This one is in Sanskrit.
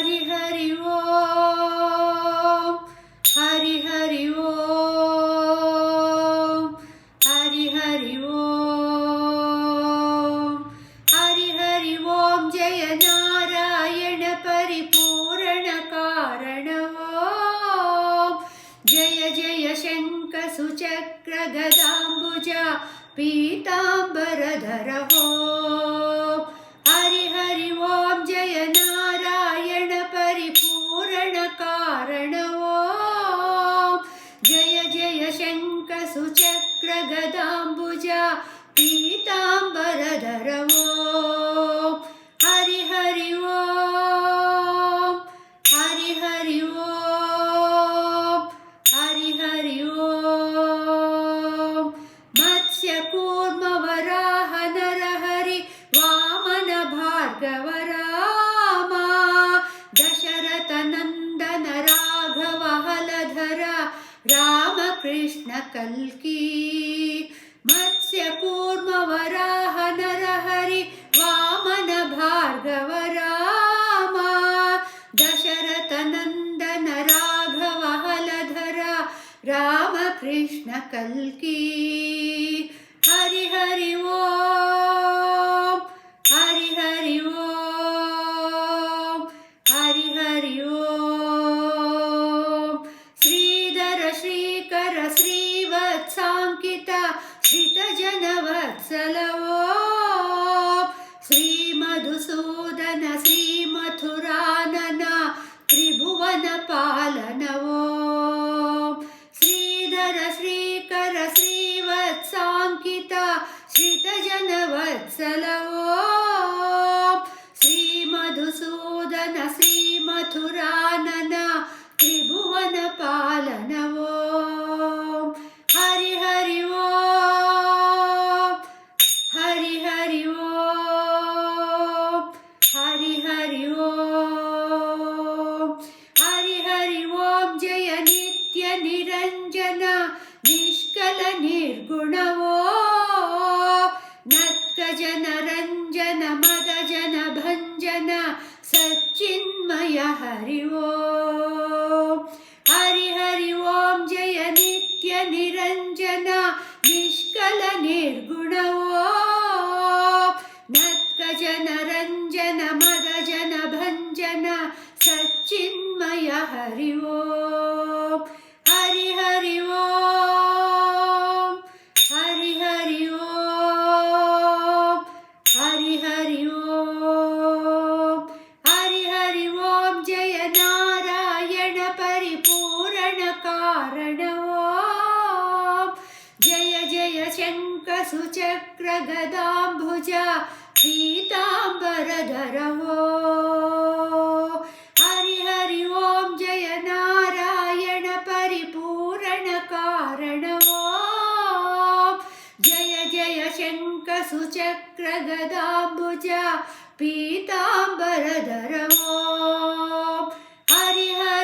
हरि हरि ओम हरि हरि ओम हरि हरि ओम हरि हरि ओम जय नारायण परिपूर्ण कारण ओम जय जय शंख सुचक्र गदाम्बुजा पीतांबरधर ओम हरि हरि ओम जय नारायण परिपूर्ण कारण ओम जय जय शंख सुचक्र गदाम्बुजा पीतांबरधर ओम हरि हरि ओम हरि हरि ओम हरि हरि ओम मत्स्य कूर्म वराह नरहरि वामन भार्गव राम दशरथ नंदन राघव हलधर राम कृष्ण कल्की मत्स्य कूर्म वराह नरहरि वामन भार्गव राम दशरथ नंदन राघव हलधर राम कृष्ण कल्की हरि हरि ओम हरि हरि ओम हरि हरि ओम श्रीधर श्रीकर श्रीवत्सांकित श्रितजन वत्सल ओम श्री मधुसूदन श्री मथुरानन त्रिभुवन पालन ओम श्रीधर श्रीकर श्रीवत्सांकित श्रितजन वत्सल ओम श्री मधुसूदन श्री मथुरानन त्रिभुवन पालन ओम हरि हरि ओम हरि हरि ओम हरि हरि ओम हरि हरि ओम जय नित्य निरंजन निष्कल निर्गुण ओम नत्क जन रंजन मद जन भंजन सच्चिन्मय हरि ओम हरि हरि ओम जय नित्य निरंजन निष्कल निर्गुण ओम नत्क जन रंजन मद जन भंजन सच्चिन्मय हरि ओम हरि हरि ओम हरि हरि ओम हरि हरि ओम हरि हरि ओम जय नारायण परिपूर्ण कारण ओम जय जय शंख सुचक्र गदाम्बुजा पीतांबरधर ओम हरि हरि ओम जय नारायण परिपूर्ण कारण ओम जय जय शंख सुचक्र गदाम्बुजा पीतांबरधर ओम हरि हरि